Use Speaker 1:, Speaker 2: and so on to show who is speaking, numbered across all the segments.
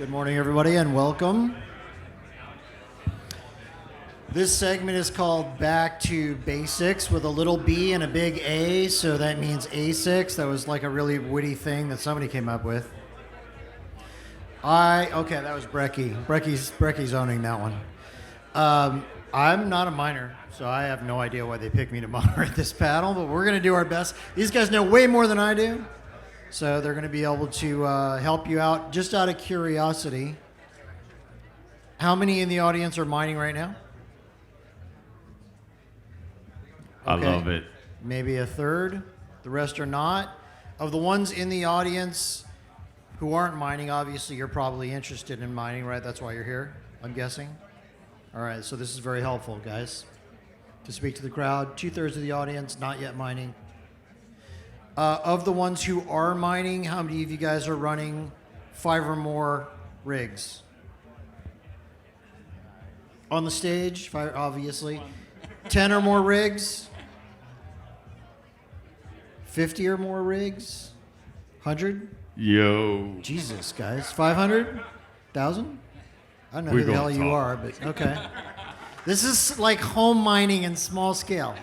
Speaker 1: Good morning, everybody, and welcome. This segment is called Back to Basics with a little B and a big A, so that means Asics. That was like a really witty thing that somebody came up with. Okay, that was Brecky. Brecky's owning that one. I'm not a miner, so I have no idea why they picked me to moderate this panel, but we're going to do our best. These guys know way more than I do, so they're going to be able to help you out. Just out of curiosity, how many in the audience are mining right now? Okay.
Speaker 2: I love it.
Speaker 1: Maybe a third. The rest are not. Of the ones in the audience who aren't mining, obviously you're probably interested in mining, right? That's why you're here, I'm guessing. All right, so this is very helpful, guys, to speak to the crowd. 2/3 of the audience not yet mining. Of the ones who are mining, how many of you guys are running 5 or more rigs? On the stage, 5, obviously. 10 or more rigs? 50 or more rigs? 100?
Speaker 2: Yo.
Speaker 1: Jesus, guys. 500? 1,000? I don't know who the hell you are, but okay. This is like home mining in small scale.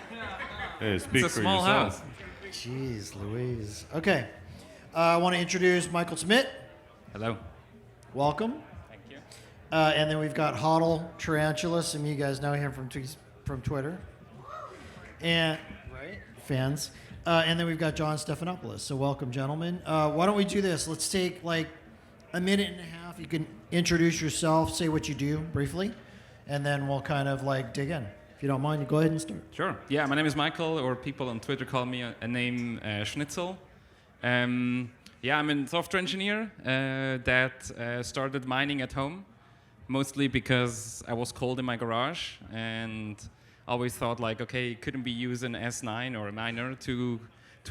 Speaker 2: Hey, speak
Speaker 3: It's a
Speaker 2: for
Speaker 3: small
Speaker 2: yourself.
Speaker 3: house.
Speaker 1: Jeez Louise. Okay. I want to introduce Michael Schmid.
Speaker 3: Hello.
Speaker 1: Welcome.
Speaker 3: Thank you.
Speaker 1: And then we've got HodlTarantuala. Some of you guys know him from Twitter. And fans. And then we've got John Stefanopoulos. So welcome, gentlemen. Why don't we do this? Let's take like a minute and a half. You can introduce yourself, say what you do briefly, and then we'll kind of like dig in. If you don't mind, you go ahead and start.
Speaker 3: Sure. Yeah, my name is Michael, or people on Twitter call me a name Schnitzel. Yeah, I'm a software engineer that started mining at home, mostly because I was cold in my garage and always thought like, okay, couldn't we use an S9 or a miner to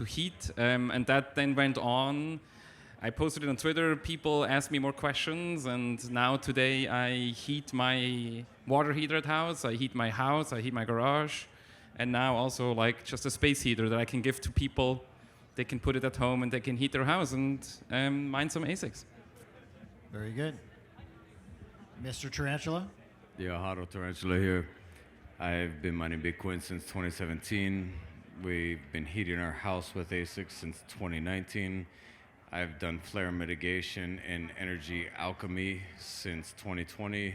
Speaker 3: heat? And that then went on. I posted it on Twitter, people asked me more questions, and now today I heat my water heater at house, I heat my house, I heat my garage, and now also like just a space heater that I can give to people. They can put it at home and they can heat their house and mine some Asics.
Speaker 1: Very good. Mr. Tarantula?
Speaker 2: Yeah, HodlTarantuala here. I've been mining Bitcoin since 2017. We've been heating our house with Asics since 2019. I've done flare mitigation and energy alchemy since 2020,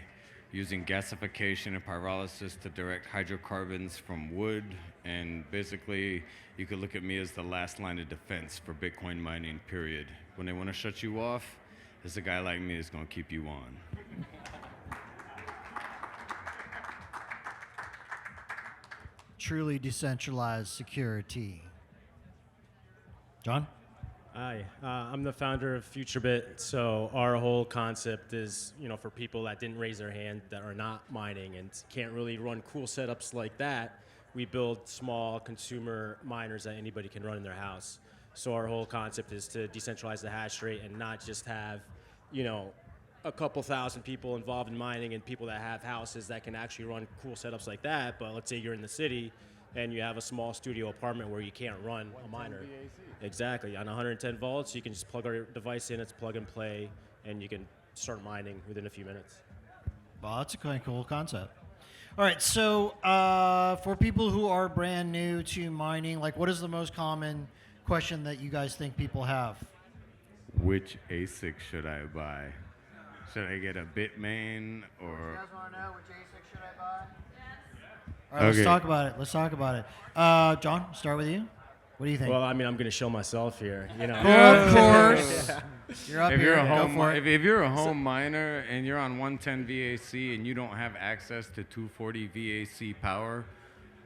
Speaker 2: using gasification and pyrolysis to direct hydrocarbons from wood. And basically, you could look at me as the last line of defense for Bitcoin mining, period. When they want to shut you off, there's a guy like me that's going to keep you on.
Speaker 1: Truly decentralized security. John?
Speaker 4: Hi, I'm the founder of FutureBit. So our whole concept is, for people that didn't raise their hand, that are not mining and can't really run cool setups like that, we build small consumer miners that anybody can run in their house. So our whole concept is to decentralize the hash rate and not just have, a couple thousand people involved in mining and people that have houses that can actually run cool setups like that. But let's say you're in the city and you have a small studio apartment where you can't run a miner. Exactly. On 110 volts, you can just plug our device in, it's plug and play, and you can start mining within a few minutes.
Speaker 1: Well, that's a kind of cool concept. All right, so for people who are brand new to mining, like what is the most common question that you guys think people have?
Speaker 2: Which ASIC should I buy? Should I get a Bitmain or...
Speaker 1: You guys want to know which ASIC should I buy? All right, let's talk about it. John, start with you. What do you think?
Speaker 4: Well, I'm going to show myself here.
Speaker 1: Of course. You're up
Speaker 2: If
Speaker 1: here.
Speaker 2: you're,
Speaker 1: Go for it.
Speaker 2: if you're a home miner and you're on 110 VAC and you don't have access to 240 VAC power,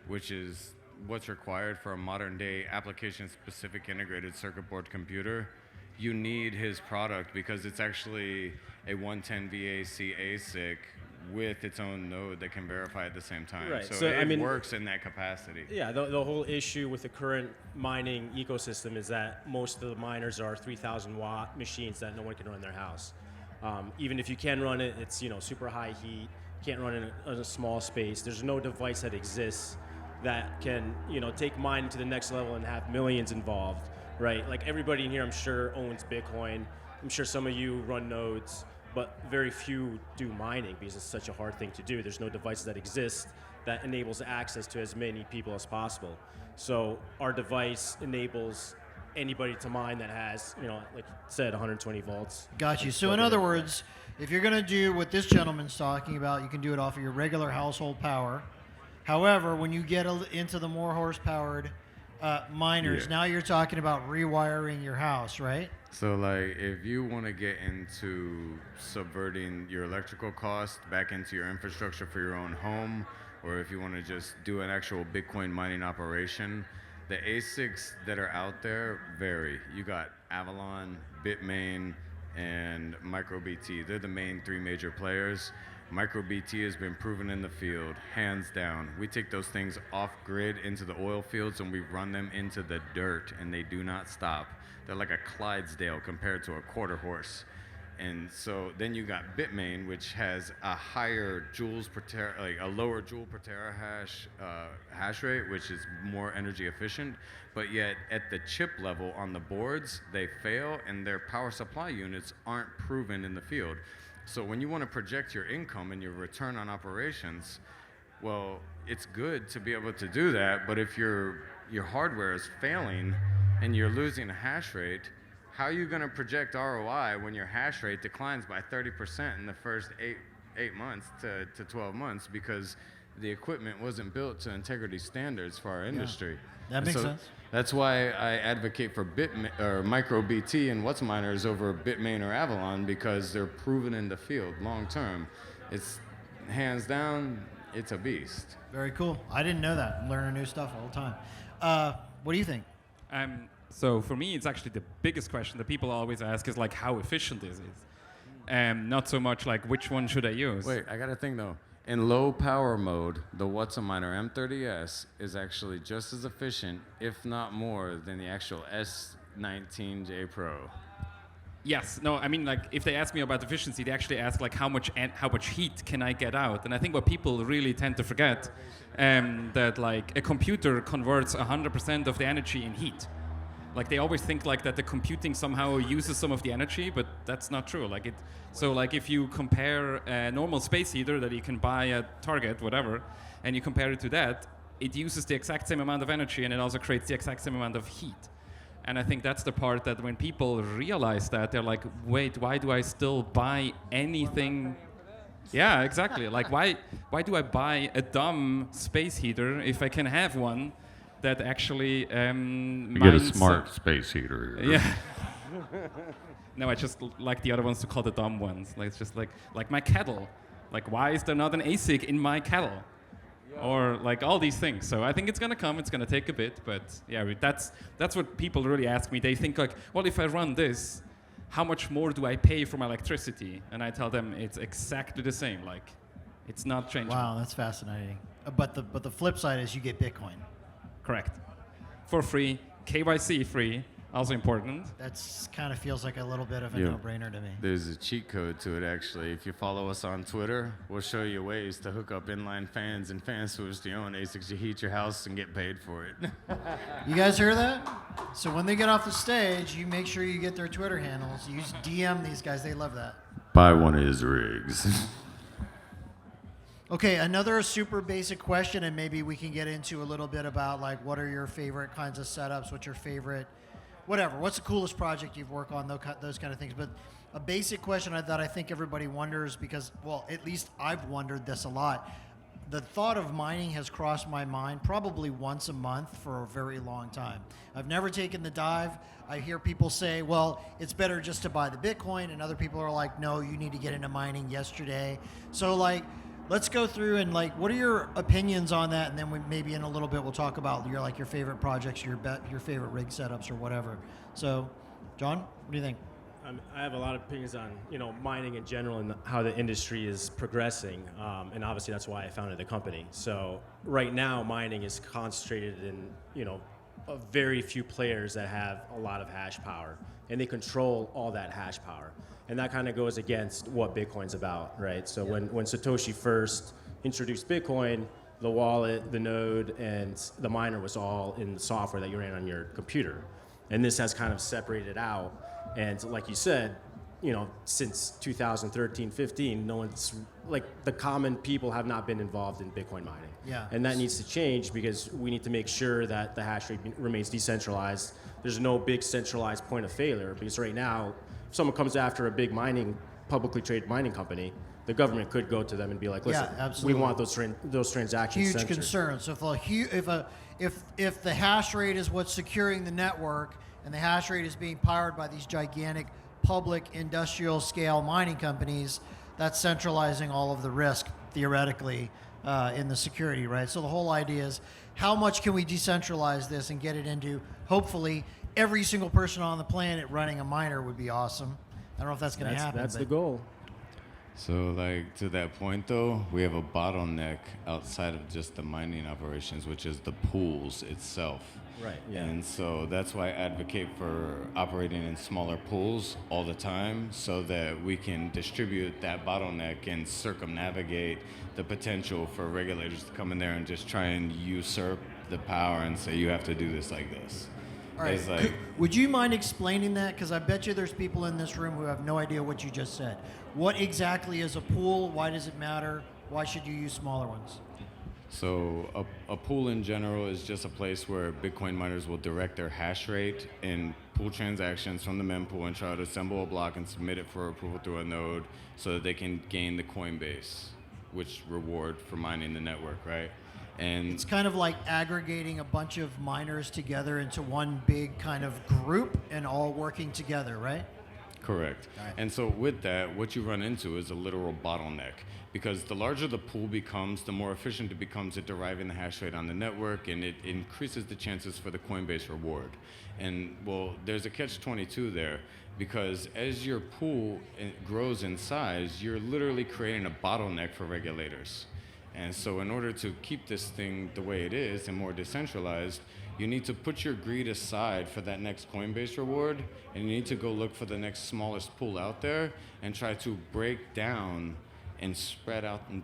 Speaker 2: which is what's required for a modern day application-specific integrated circuit board computer, you need his product because it's actually a 110 VAC ASIC with its own node that can verify at the same time.
Speaker 4: Right.
Speaker 2: So it works in that capacity.
Speaker 4: Yeah, the whole issue with the current mining ecosystem is that most of the miners are 3,000 watt machines that no one can run in their house. Even if you can run it, it's super high heat. Can't run in a small space. There's no device that exists that can take mining to the next level and have millions involved. Right. Like everybody in here, I'm sure owns Bitcoin. I'm sure some of you run nodes. but very few do mining because it's such a hard thing to do. There's no devices that exist that enables access to as many people as possible. So our device enables anybody to mine that has, like you said, 120 volts.
Speaker 1: Got you. So in other words, if you're going to do what this gentleman's talking about, you can do it off of your regular household power. However, when you get into the more horse-powered miners, now you're talking about rewiring your house, right?
Speaker 2: So like if you want to get into subverting your electrical cost back into your infrastructure for your own home, or if you want to just do an actual Bitcoin mining operation, the ASICs that are out there vary. You got Avalon, Bitmain, and MicroBT. They're the main three major players. MicroBT has been proven in the field, hands down. We take those things off grid into the oil fields and we run them into the dirt, and they do not stop. They're like a Clydesdale compared to a quarter horse. And so then you got Bitmain, which has a higher joules per tera, like a lower joule per terahash hash rate, which is more energy efficient. But yet at the chip level on the boards, they fail, and their power supply units aren't proven in the field. So when you want to project your income and your return on operations, well, it's good to be able to do that. But if your hardware is failing and you're losing a hash rate, how are you going to project ROI when your hash rate declines by 30% in the first 8 months to 12 months because the equipment wasn't built to integrity standards for our industry?
Speaker 1: That makes sense.
Speaker 2: That's why I advocate for MicroBT and WhatsMiners over Bitmain or Avalon, because they're proven in the field long term. It's hands down, it's a beast.
Speaker 1: Very cool. I didn't know that. I'm learning new stuff all the time. What do you think?
Speaker 3: So for me, it's actually the biggest question that people always ask is like, how efficient is it? Not so much like which one should I use.
Speaker 2: Wait, I got a thing though. In low power mode, the WhatsMiner M30S is actually just as efficient, if not more, than the actual S19J Pro.
Speaker 3: Yes. No, I mean, like, if they ask me about efficiency, they actually ask, like, how much heat can I get out? And I think what people really tend to forget, that, like, a computer converts 100% of the energy in heat. Like, they always think, like, that the computing somehow uses some of the energy, but that's not true. So, if you compare a normal space heater that you can buy at Target, whatever, and you compare it to that, it uses the exact same amount of energy, and it also creates the exact same amount of heat. And I think that's the part that when people realize that, they're like, wait, why do I still buy anything? Yeah, exactly. Like, why do I buy a dumb space heater if I can have one that actually
Speaker 5: You get a smart space heater.
Speaker 3: Yeah. No, I just like the other ones to call the dumb ones. Like, it's just like my kettle. Like, why is there not an ASIC in my kettle? Or like all these things. So I think it's gonna come. It's gonna take a bit, but yeah, that's what people really ask me. They think like, well, if I run this, how much more do I pay for my electricity? And I tell them it's exactly the same. Like, it's not changing.
Speaker 1: Wow, that's fascinating. But the flip side is you get Bitcoin.
Speaker 3: Correct. For free, KYC free. Also important.
Speaker 1: That's kind of feels like a little bit of a no-brainer to me.
Speaker 2: There's a cheat code to it, actually. If you follow us on Twitter, we'll show you ways to hook up inline fans and fan switch to your own ASICs to heat your house and get paid for it.
Speaker 1: You guys hear that? So when they get off the stage, you make sure you get their Twitter handles. You just DM these guys. They love that.
Speaker 5: Buy one of his rigs.
Speaker 1: Okay, another super basic question, and maybe we can get into a little bit about like what are your favorite kinds of setups, what's your favorite, whatever, what's the coolest project you've worked on, those kind of things. But a basic question that I think everybody wonders because, well, at least I've wondered this a lot. The thought of mining has crossed my mind probably once a month for a very long time. I've never taken the dive. I hear people say, well, it's better just to buy the Bitcoin, and other people are like, no, you need to get into mining yesterday. So like, let's go through and like, what are your opinions on that? And then maybe in a little bit we'll talk about your favorite projects, your favorite rig setups or whatever. So, John, what do you think?
Speaker 4: I have a lot of opinions on mining in general and how the industry is progressing, and obviously that's why I founded the company. So right now, mining is concentrated in a very few players that have a lot of hash power, and they control all that hash power. And that kind of goes against what Bitcoin's about, right? So when Satoshi first introduced Bitcoin, the wallet, the node, and the miner was all in the software that you ran on your computer. And this has kind of separated out. And like you said, since 2013, 15, no one's like the common people have not been involved in Bitcoin mining.
Speaker 1: Yeah.
Speaker 4: And that needs to change because we need to make sure that the hash rate remains decentralized. There's no big centralized point of failure because right now, if someone comes after a big publicly traded mining company, the government could go to them and be like, listen, we want those transactions
Speaker 1: Huge
Speaker 4: censored.
Speaker 1: concern. So if the hash rate is what's securing the network and the hash rate is being powered by these gigantic public industrial scale mining companies, that's centralizing all of the risk theoretically in the security, right? So the whole idea is how much can we decentralize this and get it into hopefully every single person on the planet running a miner would be awesome. I don't know if that's going to happen.
Speaker 4: That's the goal.
Speaker 2: So, like, to that point, though, we have a bottleneck outside of just the mining operations, which is the pools itself.
Speaker 4: Right, yeah.
Speaker 2: And so that's why I advocate for operating in smaller pools all the time so that we can distribute that bottleneck and circumnavigate the potential for regulators to come in there and just try and usurp the power and say, you have to do this like this.
Speaker 1: All right.
Speaker 2: Like,
Speaker 1: Would you mind explaining that? Because I bet you there's people in this room who have no idea what you just said. What exactly is a pool? Why does it matter? Why should you use smaller ones?
Speaker 2: So a pool in general is just a place where Bitcoin miners will direct their hash rate and pool transactions from the mempool and try to assemble a block and submit it for approval through a node so that they can gain the Coinbase, which reward for mining the network, right? And
Speaker 1: It's kind of like aggregating a bunch of miners together into one big kind of group and all working together, right?
Speaker 2: correct.
Speaker 1: Right.
Speaker 2: And so with that, what you run into is a literal bottleneck. Because the larger the pool becomes, the more efficient it becomes at deriving the hash rate on the network, and it increases the chances for the Coinbase reward. And well, there's a catch-22 there, because as your pool grows in size, you're literally creating a bottleneck for regulators. And so in order to keep this thing the way it is and more decentralized, you need to put your greed aside for that next Coinbase reward, and you need to go look for the next smallest pool out there and try to break down and spread out and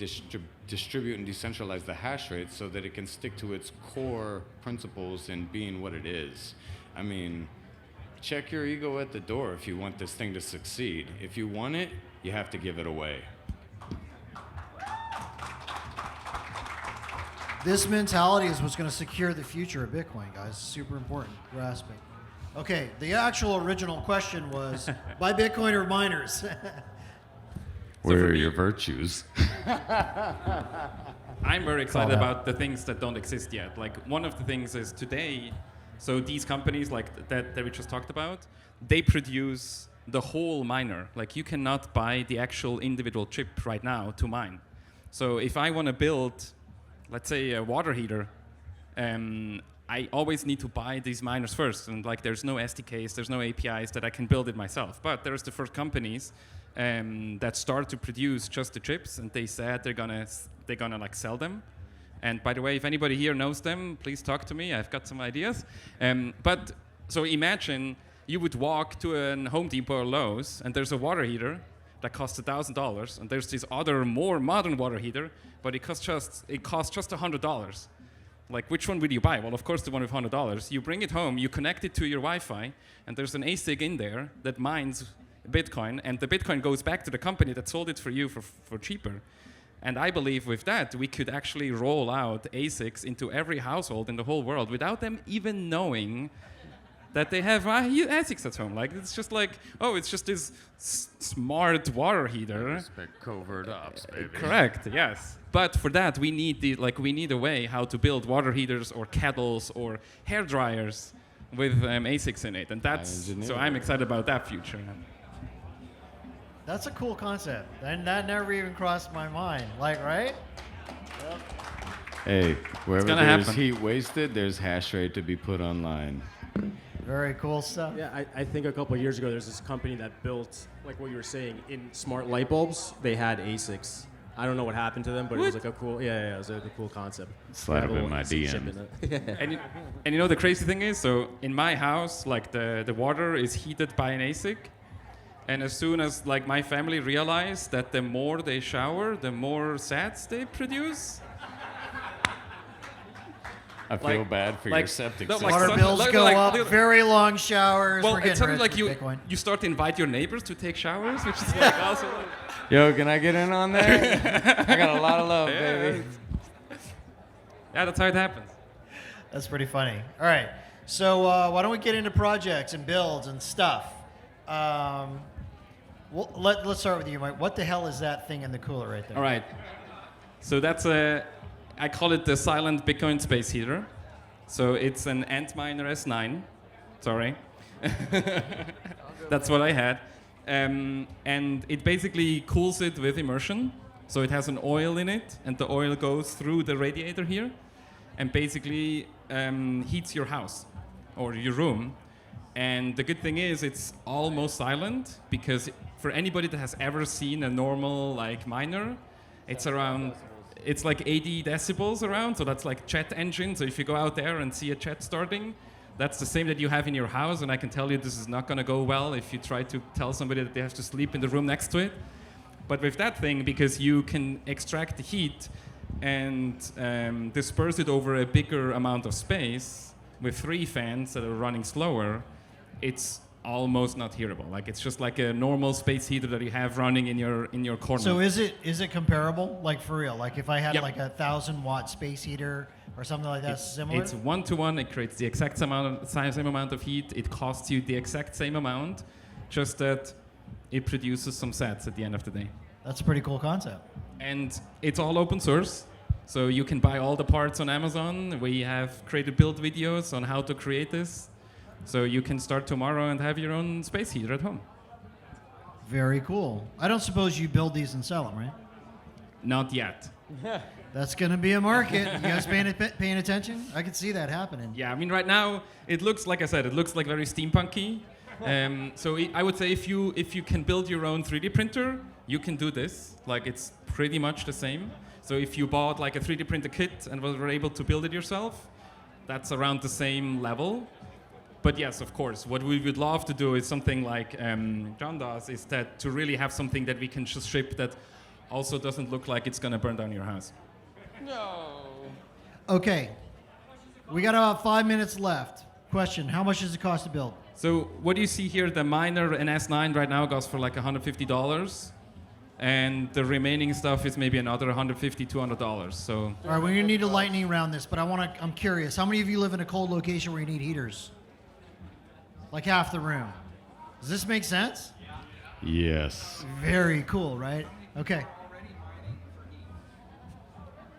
Speaker 2: distribute and decentralize the hash rate so that it can stick to its core principles and being what it is. I mean, check your ego at the door if you want this thing to succeed. If you want it, you have to give it away.
Speaker 1: This mentality is what's going to secure the future of Bitcoin, guys. Super important grasping. Okay, the actual original question was, buy Bitcoin or miners?
Speaker 5: Where are your virtues?
Speaker 3: I'm very excited
Speaker 1: Call
Speaker 3: about the things that don't exist yet. Like, one of the things is today, so these companies like that we just talked about, they produce the whole miner. Like, you cannot buy the actual individual chip right now to mine. So if I want to build, let's say, a water heater, I always need to buy these miners first. And like, there's no SDKs, there's no APIs that I can build it myself. But there's the first companies that start to produce just the chips, and they said they're gonna like sell them. And by the way, if anybody here knows them, please talk to me. I've got some ideas. But so imagine you would walk to a Home Depot or Lowe's, and there's a water heater that costs $1,000, and there's this other more modern water heater, but it costs just $100. Like, which one would you buy? Well, of course, the one with $100. You bring it home, you connect it to your Wi-Fi, and there's an ASIC in there that mines Bitcoin, and the Bitcoin goes back to the company that sold it for you for cheaper. And I believe with that, we could actually roll out ASICs into every household in the whole world without them even knowing that they have ASICs at home. Like, it's just like, oh, it's just this smart water heater.
Speaker 5: Respect covert ops, baby.
Speaker 3: Correct, yes. But for that, we need a way how to build water heaters or kettles or hair dryers with ASICs in it. And so I'm excited about that future.
Speaker 1: That's a cool concept. And that never even crossed my mind. Like, right? Yep.
Speaker 2: Hey, wherever
Speaker 3: gonna
Speaker 2: there's
Speaker 3: happen.
Speaker 2: heat wasted, there's hash rate to be put online.
Speaker 1: Very cool stuff.
Speaker 4: Yeah, I think a couple of years ago, there's this company that built, like what you were saying, in smart light bulbs, they had ASICs. I don't know what happened to them, but it was like a cool, it was a cool concept.
Speaker 5: Slide
Speaker 4: Had a
Speaker 5: them in
Speaker 4: little
Speaker 5: my
Speaker 4: ASIC chip
Speaker 5: DMs.
Speaker 4: in it.
Speaker 3: And you know the crazy thing is, so in my house, like the water is heated by an ASIC. And as soon as like my family realized that the more they shower, the more sats they produce.
Speaker 2: I feel bad for your septic
Speaker 3: no,
Speaker 2: system.
Speaker 1: Water
Speaker 3: some-
Speaker 1: bills go
Speaker 3: like-
Speaker 1: up, very long showers.
Speaker 3: Well,
Speaker 1: We're
Speaker 3: it's
Speaker 1: getting
Speaker 3: something
Speaker 1: rich
Speaker 3: like
Speaker 1: with Bitcoin.
Speaker 3: you start to invite your neighbors to take showers, which is like also.
Speaker 2: Yo, can I get in on that? I got a lot of love, baby.
Speaker 3: Yeah, that's how it happens.
Speaker 1: That's pretty funny. All right. So why don't we get into projects and builds and stuff? Well, let's start with you, Mike. What the hell is that thing in the cooler right there?
Speaker 3: All right. So that's I call it the silent Bitcoin space heater. So it's an Antminer S9. Sorry. That's what I had. And it basically cools it with immersion. So it has an oil in it, and the oil goes through the radiator here, and basically heats your house or your room. And the good thing is it's almost silent, because for anybody that has ever seen a normal like miner, it's like 80 decibels around. So that's like jet engine. So if you go out there and see a jet starting, that's the same that you have in your house. And I can tell you this is not going to go well if you try to tell somebody that they have to sleep in the room next to it. But with that thing, because you can extract the heat and disperse it over a bigger amount of space with 3 fans that are running slower, it's almost not hearable. Like it's just like a normal space heater that you have running in your corner.
Speaker 1: So is it comparable? Like for real? Like if I had
Speaker 3: Yep.
Speaker 1: like a 1,000-watt space heater or something like that, similar?
Speaker 3: It's 1-to-1. It creates the exact same amount of heat. It costs you the exact same amount, just that it produces some sats at the end of the day.
Speaker 1: That's a pretty cool concept.
Speaker 3: And it's all open source, so you can buy all the parts on Amazon. We have created build videos on how to create this, so you can start tomorrow and have your own space heater at home.
Speaker 1: Very cool. I don't suppose you build these and sell them, right?
Speaker 3: Not yet.
Speaker 1: That's going to be a market. You guys paying attention? I can see that happening.
Speaker 3: Yeah, I mean, right now it looks like I said, it looks like very steampunky. So I would say if you can build your own 3D printer, you can do this. Like it's pretty much the same. So if you bought like a 3D printer kit and were able to build it yourself, that's around the same level. But yes, of course, what we would love to do is something like John does, is that to really have something that we can just ship that also doesn't look like it's going to burn down your house.
Speaker 1: Okay. We got about 5 minutes left. Question, how much does it cost to build?
Speaker 3: So what you see here, the miner in S9 right now goes for like $150. And the remaining stuff is maybe another $150, $200. So
Speaker 1: All right, we're going to need a lightning round this, but I'm curious. How many of you live in a cold location where you need heaters? Like half the room. Does this make sense?
Speaker 2: Yes.
Speaker 1: Very cool, right? Okay.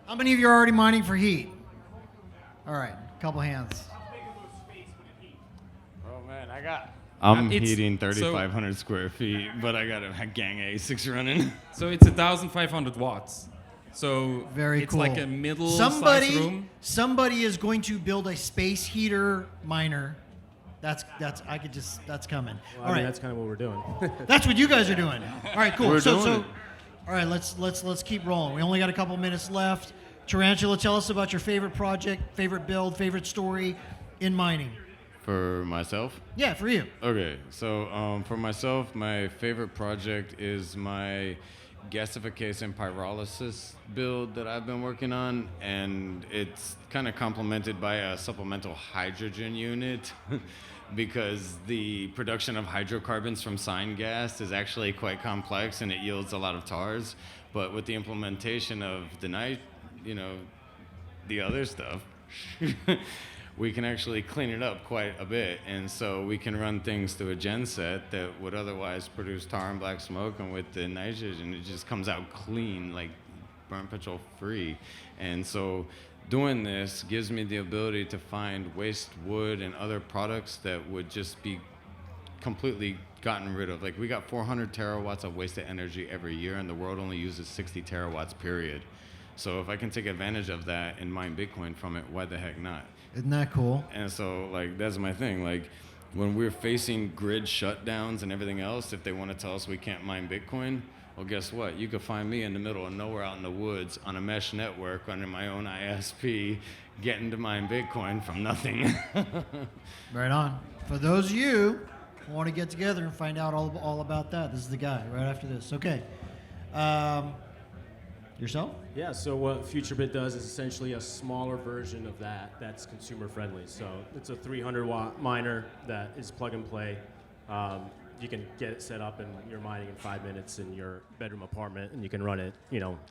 Speaker 1: How many of you are already mining for heat? All right, a couple hands.
Speaker 2: Oh man, I'm
Speaker 3: It's-
Speaker 2: heating 3,500 square feet, but I got a gang of Asics running.
Speaker 3: So it's 1,500 watts. So
Speaker 1: Very
Speaker 3: it's
Speaker 1: cool.
Speaker 3: like a middle-sized room.
Speaker 1: Somebody is going to build a space heater miner. That's coming.
Speaker 4: Well,
Speaker 1: All
Speaker 4: I mean,
Speaker 1: right,
Speaker 4: that's kind of what we're doing.
Speaker 1: that's what you guys are doing. All right, cool.
Speaker 2: We're
Speaker 1: So,
Speaker 2: doing it.
Speaker 1: all right, let's keep rolling. We only got a couple minutes left. Tarantula, tell us about your favorite project, favorite build, favorite story in mining.
Speaker 2: For myself?
Speaker 1: Yeah, for you.
Speaker 2: Okay, so for myself, my favorite project is my gasification pyrolysis build that I've been working on, and it's kind of complemented by a supplemental hydrogen unit because the production of hydrocarbons from sign gas is actually quite complex and it yields a lot of tars. But with the implementation of the other stuff, we can actually clean it up quite a bit. And so we can run things through a genset that would otherwise produce tar and black smoke, and with the nitrogen, it just comes out clean, like burn petrol free. And so doing this gives me the ability to find waste wood and other products that would just be completely gotten rid of. Like we got 400 terawatts of wasted energy every year, and the world only uses 60 terawatts, period. So if I can take advantage of that and mine Bitcoin from it, why the heck not?
Speaker 1: Isn't that cool?
Speaker 2: And so, like, that's my thing. Like, when we're facing grid shutdowns and everything else, if they want to tell us we can't mine Bitcoin, well, guess what? You could find me in the middle of nowhere out in the woods on a mesh network under my own ISP, getting to mine Bitcoin from nothing.
Speaker 1: Right on. For those of you who want to get together and find out all about that, this is the guy right after this. Okay. Yourself?
Speaker 4: Yeah, so what FutureBit does is essentially a smaller version of that that's consumer friendly. So it's a 300-watt miner that is plug and play. You can get it set up and you're mining in 5 minutes in your bedroom apartment, and you can run it,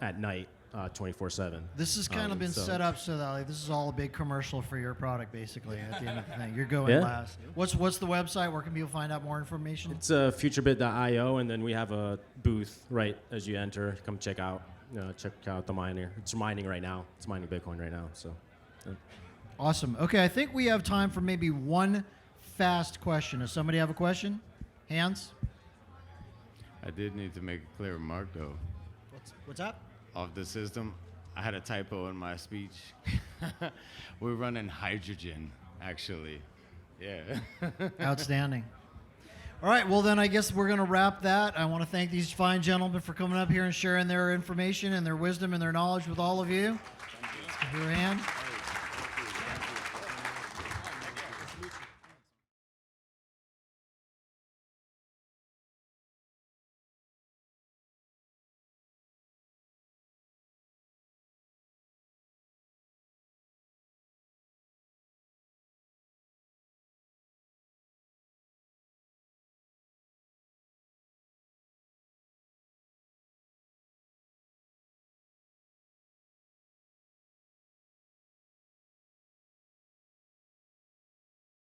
Speaker 4: at night, 24/7.
Speaker 1: This has kind of been set up so that this is all a big commercial for your product, basically. At the end of the thing, you're going last. What's the website? Where can people find out more information?
Speaker 4: It's futurebit.io, and then we have a booth right as you enter. Come check out the miner. It's mining right now. It's mining Bitcoin right now. So, yeah.
Speaker 1: Awesome. Okay, I think we have time for maybe one fast question. Does somebody have a question? Hands?
Speaker 2: I did need to make a clear remark, though.
Speaker 1: What's up?
Speaker 2: Of the system, I had a typo in my speech. We're running hydrogen, actually. Yeah.
Speaker 1: Outstanding. All right, well then I guess we're going to wrap that. I want to thank these fine gentlemen for coming up here and sharing their information and their wisdom and their knowledge with all of you. Give your hand.